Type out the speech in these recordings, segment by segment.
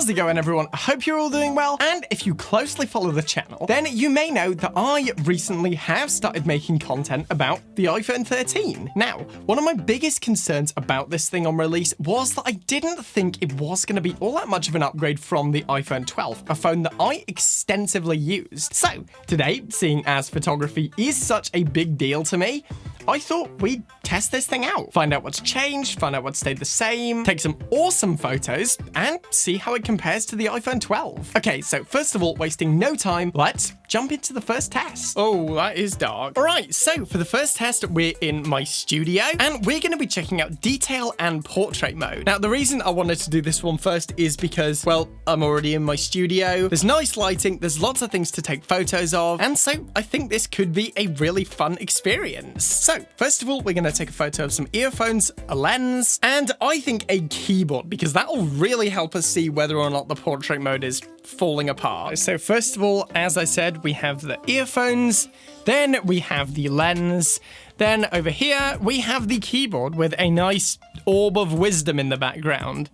How's it going, everyone? I hope you're all doing well, and if you closely follow the channel, then you may know that I recently have started making content about the iPhone 13. Now, one of my biggest concerns about this thing on release was that I didn't think it was going to be all that much of an upgrade from the iPhone 12, a phone that I extensively used. So, today, seeing as photography is such a big deal to me, I thought we'd test this thing out, find out what's changed, find out what stayed the same, take some awesome photos, and see how it compares to the iPhone 12. Okay, so first of all, wasting no time, let's jump into the first test. Oh, that is dark. All right, so for the first test, we're in my studio, and we're going to be checking out detail and portrait mode. Now, the reason I wanted to do this one first is because, well, I'm already in my studio, there's nice lighting, there's lots of things to take photos of, and so I think this could be a really fun experience. So, first of all, we're going to take a photo of some earphones, a lens, and I think a keyboard, because that will really help us see whether or not the portrait mode is falling apart. So first of all, as I said, we have the earphones, then we have the lens, then over here we have the keyboard with a nice orb of wisdom in the background.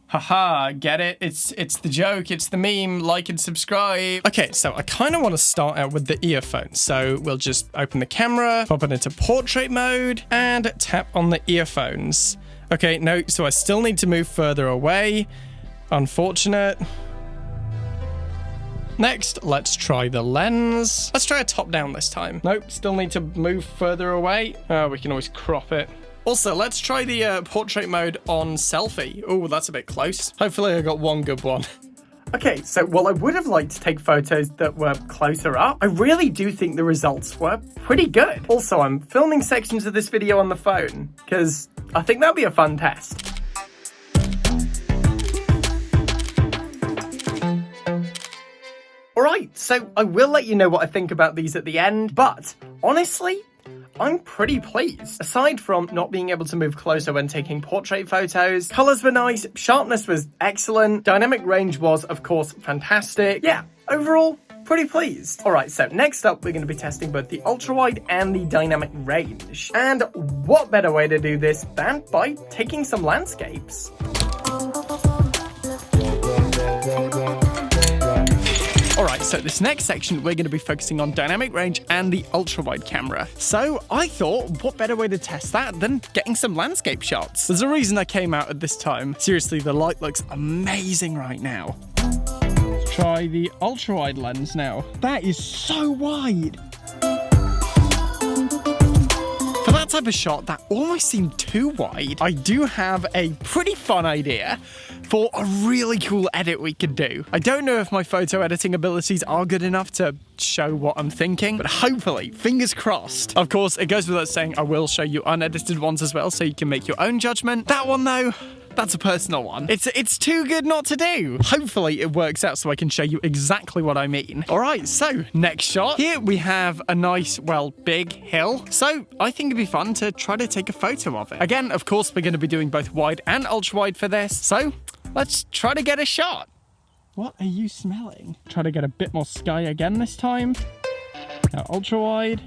Haha, get it? It's the joke, it's the meme, like and subscribe. Okay, so I kind of want to start out with the earphones. So we'll just open the camera, pop it into portrait mode, and tap on the earphones. Okay, no, so I still need to move further away. Unfortunate. Next, let's try the lens. Let's try a top down this time. Nope, still need to move further away. We can always crop it. Also, let's try the portrait mode on selfie. Oh, that's a bit close. Hopefully I got one good one. Okay, so while I would have liked to take photos that were closer up, I really do think the results were pretty good. Also, I'm filming sections of this video on the phone, because I think that'll be a fun test. Alright, so I will let you know what I think about these at the end, but honestly, I'm pretty pleased. Aside from not being able to move closer when taking portrait photos, colors were nice, sharpness was excellent, dynamic range was, of course, fantastic. Yeah, overall, pretty pleased. Alright, so next up, we're going to be testing both the ultra-wide and the dynamic range. And what better way to do this than by taking some landscapes? Alright, so this next section, we're going to be focusing on dynamic range and the ultra-wide camera. So I thought, what better way to test that than getting some landscape shots? There's a reason I came out at this time. Seriously, the light looks amazing right now. Let's try the ultra-wide lens now. That is so wide. For that type of shot, that almost seemed too wide. I do have a pretty fun idea for a really cool edit we could do. I don't know if my photo editing abilities are good enough to show what I'm thinking, but hopefully, fingers crossed. Of course, it goes without saying I will show you unedited ones as well, so you can make your own judgment. That one, though, that's a personal one. It's too good not to do. Hopefully it works out so I can show you exactly what I mean. All right, so next shot. Here we have a nice, well, big hill. So I think it'd be fun to try to take a photo of it. Again, of course, we're going to be doing both wide and ultra wide for this. So let's try to get a shot. What are you smelling? Try to get a bit more sky again this time. Now ultra wide.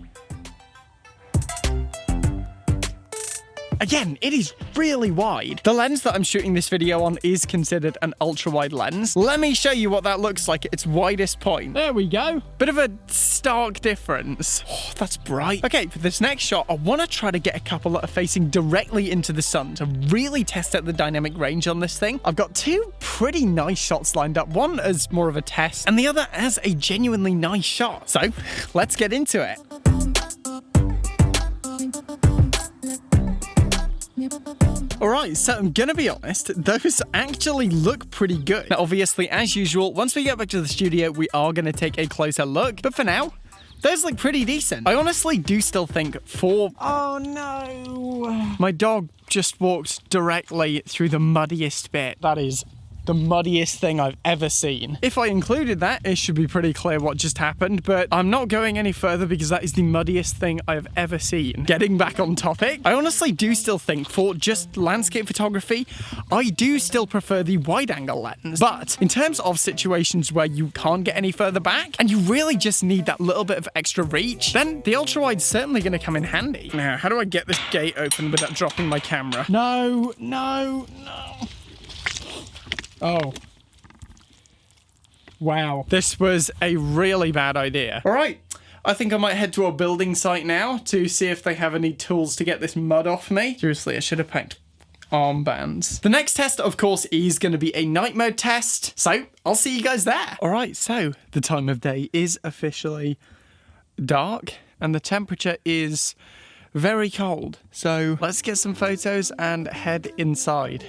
Again, it is really wide. The lens that I'm shooting this video on is considered an ultra-wide lens. Let me show you what that looks like at its widest point. There we go. Bit of a stark difference. Oh, that's bright. Okay, for this next shot, I want to try to get a couple that are facing directly into the sun to really test out the dynamic range on this thing. I've got two pretty nice shots lined up, one as more of a test and the other as a genuinely nice shot. So let's get into it. Alright, so I'm gonna be honest, those actually look pretty good. Now, obviously, as usual, once we get back to the studio, we are gonna take a closer look, but for now, those look pretty decent. I honestly do still think Oh no! My dog just walked directly through the muddiest bit. That is the muddiest thing I've ever seen. If I included that, it should be pretty clear what just happened, but I'm not going any further because that is the muddiest thing I've ever seen. Getting back on topic, I honestly do still think for just landscape photography, I do still prefer the wide-angle lens. But in terms of situations where you can't get any further back, and you really just need that little bit of extra reach, then the ultra-wide's certainly going to come in handy. Now, how do I get this gate open without dropping my camera? No, no, no. Oh. Wow, this was a really bad idea. All right, I think I might head to a building site now to see if they have any tools to get this mud off me. Seriously, I should have packed armbands. The next test, of course, is going to be a night mode test, so I'll see you guys there. All right, so the time of day is officially dark and the temperature is very cold. So let's get some photos and head inside.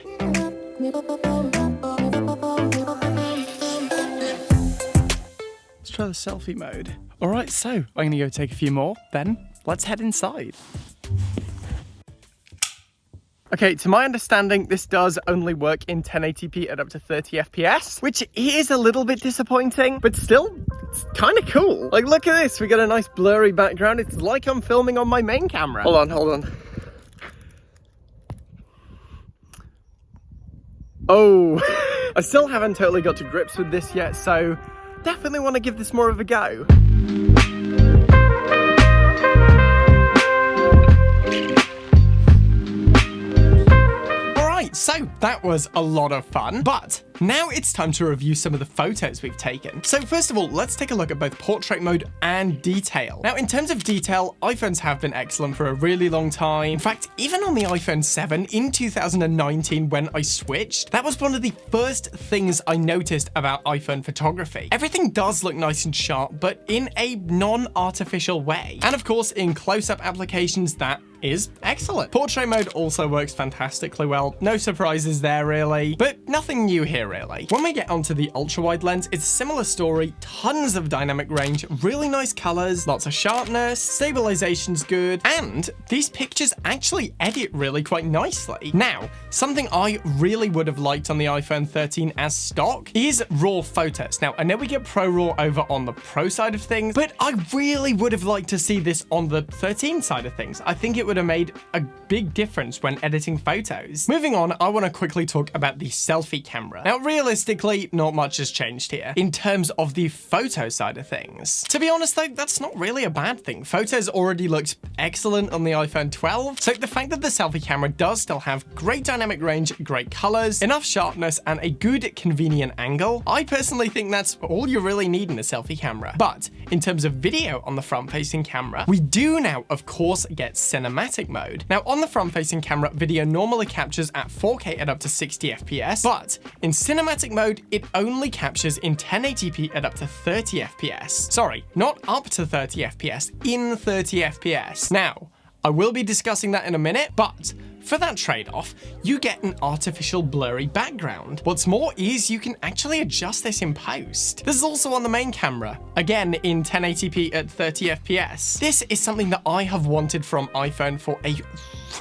Let's try the selfie mode. All right, so I'm gonna go take a few more, then let's head inside. Okay, to my understanding, this does only work in 1080p at up to 30 FPS, which is a little bit disappointing, but still, it's kind of cool. Like, look at this. We got a nice blurry background. It's like I'm filming on my main camera. Hold on. Oh, I still haven't totally got to grips with this yet, so definitely want to give this more of a go. So that was a lot of fun, but now it's time to review some of the photos we've taken. So first of all, let's take a look at both portrait mode and detail. Now, in terms of detail, iPhones have been excellent for a really long time. In fact, even on the iPhone 7 in 2019 when I switched, that was one of the first things I noticed about iPhone photography. Everything does look nice and sharp, but in a non-artificial way. And of course, in close-up applications, that is excellent. Portrait mode also works fantastically well. No surprises there really, but nothing new here really. When we get onto the ultra-wide lens, it's a similar story, tons of dynamic range, really nice colors, lots of sharpness, stabilization's good, and these pictures actually edit really quite nicely. Now, something I really would have liked on the iPhone 13 as stock is raw photos. Now, I know we get Pro RAW over on the Pro side of things, but I really would have liked to see this on the 13 side of things. I think it would have made a big difference when editing photos. Moving on, I want to quickly talk about the selfie camera. Now, realistically, not much has changed here in terms of the photo side of things. To be honest though, that's not really a bad thing. Photos already looked excellent on the iPhone 12, so the fact that the selfie camera does still have great dynamic range, great colors, enough sharpness, and a good convenient angle, I personally think that's all you really need in a selfie camera. But in terms of video on the front-facing camera, we do now, of course, get cinematic mode. Now, on the front-facing camera, video normally captures at 4K at up to 60 FPS, but in cinematic mode, it only captures in 1080p at up to 30 FPS. Sorry, not up to 30 FPS, in 30 FPS. Now, I will be discussing that in a minute, but for that trade-off, you get an artificial blurry background. What's more is you can actually adjust this in post. This is also on the main camera, again in 1080p at 30 FPS. This is something that I have wanted from iPhone for a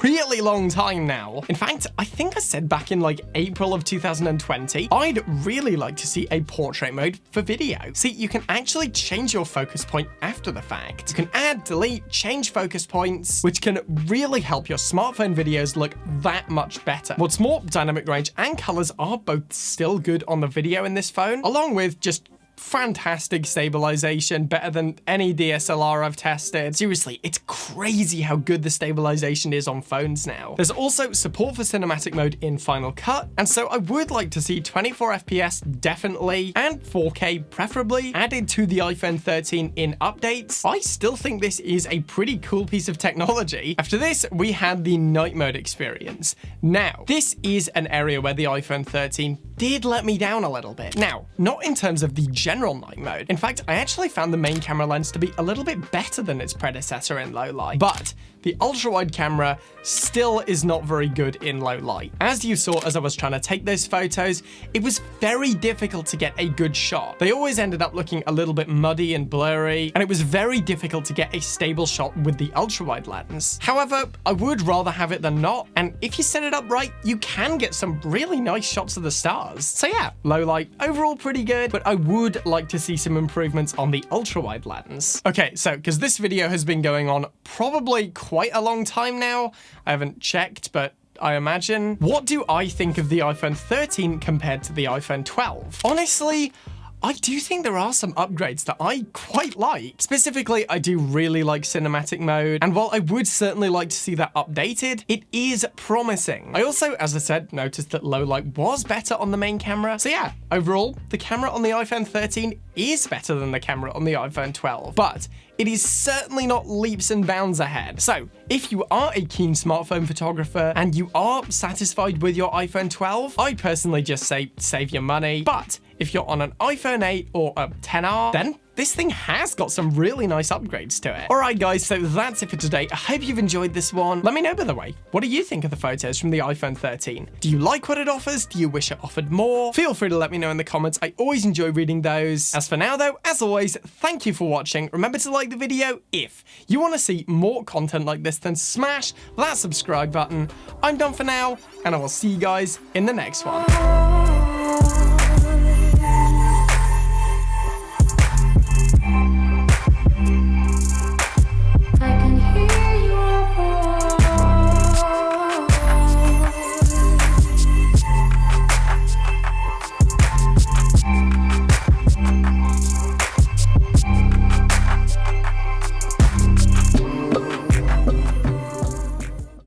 really long time now. In fact, I think I said back in like April of 2020, I'd really like to see a portrait mode for video. See, you can actually change your focus point after the fact. You can add, delete, change focus points, which can really help your smartphone videos look that much better. What's more, dynamic range and colors are both still good on the video in this phone, along with just fantastic stabilization, better than any DSLR I've tested. Seriously, it's crazy how good the stabilization is on phones now. There's also support for cinematic mode in Final Cut, and so I would like to see 24 FPS definitely, and 4K preferably, added to the iPhone 13 in updates. I still think this is a pretty cool piece of technology. After this, we had the night mode experience. Now, this is an area where the iPhone 13 did let me down a little bit. Now, not in terms of the general night mode. In fact, I actually found the main camera lens to be a little bit better than its predecessor in low light, but the ultra-wide camera still is not very good in low light. As you saw as I was trying to take those photos, it was very difficult to get a good shot. They always ended up looking a little bit muddy and blurry, and it was very difficult to get a stable shot with the ultra-wide lens. However, I would rather have it than not, and if you set it up right, you can get some really nice shots of the stars. So yeah, low light, overall pretty good, but I would like to see some improvements on the ultra-wide lens. Okay, so because this video has been going on probably quite a long time now, I haven't checked, but I imagine. What do I think of the iPhone 13 compared to the iPhone 12? Honestly, I do think there are some upgrades that I quite like. Specifically, I do really like cinematic mode, and while I would certainly like to see that updated, it is promising. I also, as I said, noticed that low light was better on the main camera. So yeah, overall, the camera on the iPhone 13 is better than the camera on the iPhone 12, but it is certainly not leaps and bounds ahead. So if you are a keen smartphone photographer and you are satisfied with your iPhone 12, I personally just say save your money. But if you're on an iPhone 8 or a XR, then this thing has got some really nice upgrades to it. Alright guys, so that's it for today. I hope you've enjoyed this one. Let me know, by the way, what do you think of the photos from the iPhone 13? Do you like what it offers? Do you wish it offered more? Feel free to let me know in the comments. I always enjoy reading those. As for now though, as always, thank you for watching. Remember to like the video if you want to see more content like this, then smash that subscribe button. I'm done for now, and I will see you guys in the next one.